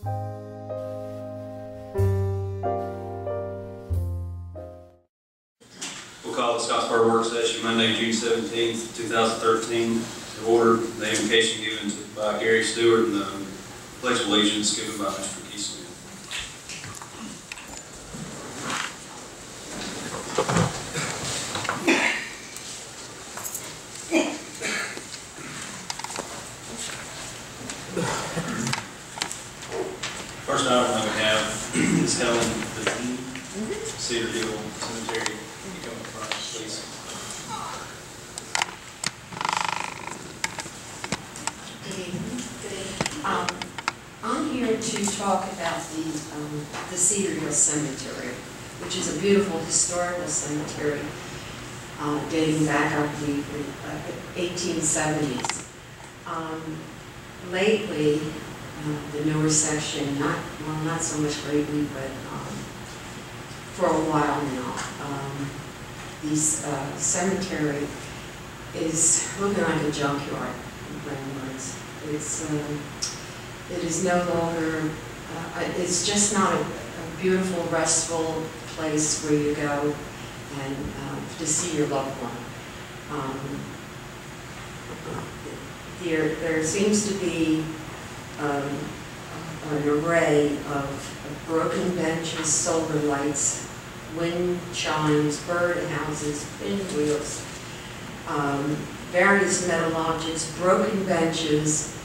We'll call the Scottsboro work session Monday, June 17th, 2013 to order. The invocation given by Gary Stewart and the pledge of allegiance given by Mr. Keesley. First item that we have is Helen Bazine, Cedar Hill Cemetery. You come up front, please. Good evening. I'm here to talk about the Cedar Hill Cemetery, which is a beautiful historical cemetery dating back, I believe, in the 1870s. Lately, the newer section, not so much lately, but for a while now, this cemetery is looking like a junkyard, in plain words. It is no longer, it's just not a beautiful, restful place where you go and to see your loved one. There seems to be an array of broken benches, solar lights, wind chimes, bird houses, pinwheels, various metal objects, broken benches.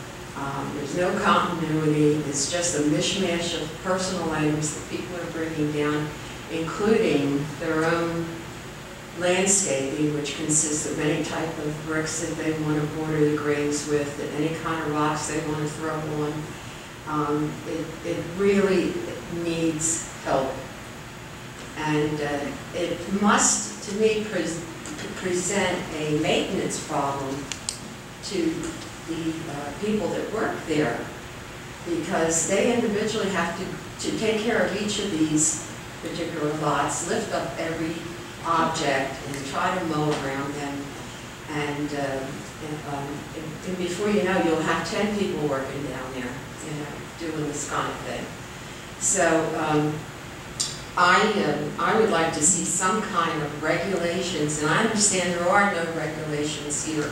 There's no continuity. It's just a mishmash of personal items that people are bringing down, including their own landscaping, which consists of any type of bricks that they want to border the graves with, and any kind of rocks they want to throw on. It really needs help. And it must, to me, present a maintenance problem to the people that work there, because they individually have to take care of each of these particular lots, lift up every object and try to mow around them. And before you know, you'll have 10 people working down there, doing this kind of thing. So I would like to see some kind of regulations, and I understand there are no regulations here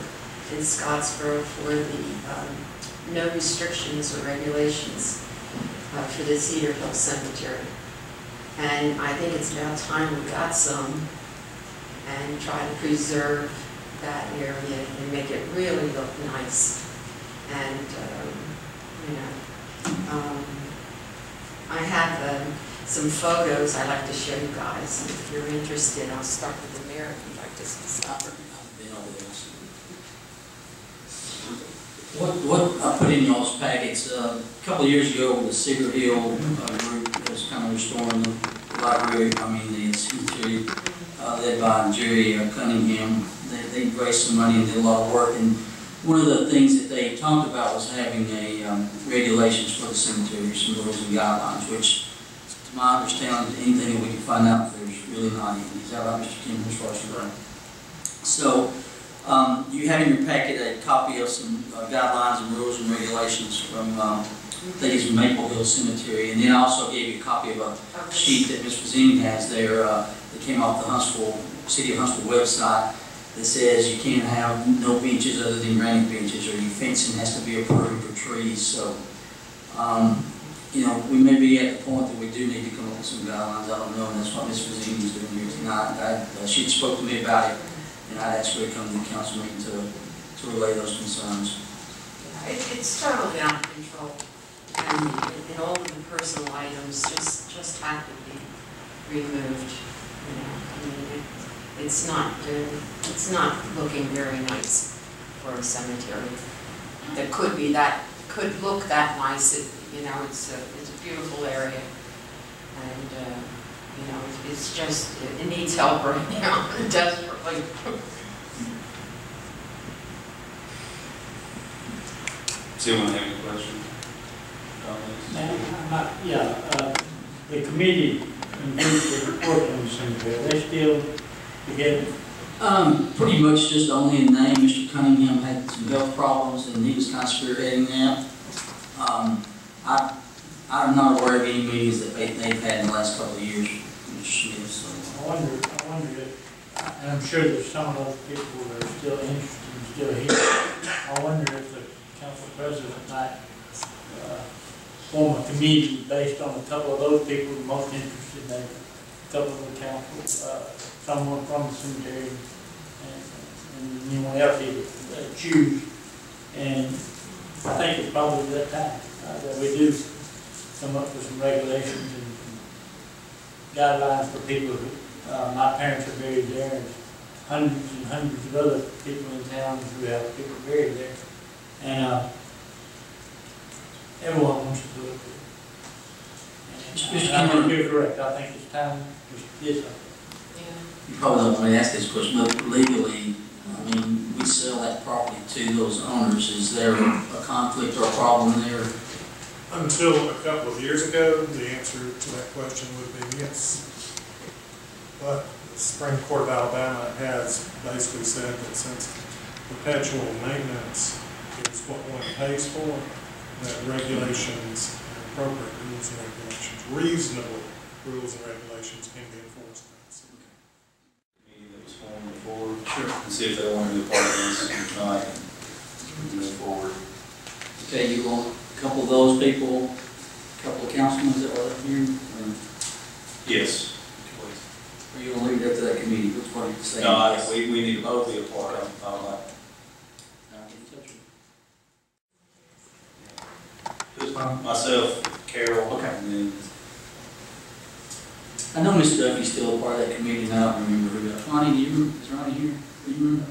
in Scottsboro for the no restrictions or regulations for the Cedar Hill Cemetery. And I think it's about time we got some and try to preserve that area and make it really look nice. And I have some photos I'd like to show you guys if you're interested. I'll start with the mayor if you'd like to see some. What I put in y'all's packets, a couple of years ago, the Cedar Hill group was kind of restoring the library, the cemetery, led by Jerry Cunningham. They raised some money and did a lot of work. And one of the things that they talked about was having a regulations for the cemetery, some rules and guidelines, which, to my understanding, anything that we can find out, there's really not any. Is that right, Mr. Kim? Right. So, you have in your packet a copy of some guidelines and rules and regulations from, I think it's Maple Hill Cemetery, and then I also gave you a copy of a sheet that Ms. Bazine has there that came off the City of Huntsville website that says you can't have no benches other than granite benches, or your fencing has to be approved for trees. So, we may be at the point that we do need to come up with some guidelines. I don't know, and that's what Ms. Bazine is doing here tonight. She spoke to me about it, and I'd ask her to come to the council meeting to relay those concerns. Yeah, it's totally out of control, and all of the personal items just have to be removed. It's not looking very nice for a cemetery that could look that nice. It's a beautiful area, and it's just, it needs help right now, desperately. Does anyone have any questions? The committee and group that work on the cemetery, they still together? Pretty much just only in name. Mr. Cunningham had some health problems, and he was kind of spearheading that. I I'm not aware of any meetings that they've had in the last couple of years, Mr. Smith, so. I wonder if, and I'm sure there's some of those people that are still interested and still here. I wonder if the council president might form a committee based on a couple of those people the most interested, maybe a couple of the council, someone from the cemetery, and anyone else he would choose. And I think it's probably that time that we do come up with some regulations and guidelines for people who, my parents are buried there, and hundreds and hundreds of other people in town who have people buried there. And everyone wants to do it. And I think you're correct. I think it's time we did something. You probably don't want to ask this question, but legally, I mean, we sell that property to those owners. Is there a conflict or a problem there? Until a couple of years ago, the answer to that question would be yes. But the Supreme Court of Alabama has basically said that since perpetual maintenance is what one pays for, that regulations, appropriate rules and regulations, reasonable rules and regulations can be enforced. Meeting that was formed before. Sure. And see if they want to be a part of this tonight and move forward. Okay, you want a couple of those people, a couple of councilmen that are here? Yes. Or you want to leave it up to that committee? Which part are you saying? No, we need to both be a part of it. I'll get in touch with you. Just myself, Carol, Okay. and then I know Mr. Duffy's still a part of that committee, and I don't remember who else. Ronnie, is Ronnie here? Do you remember?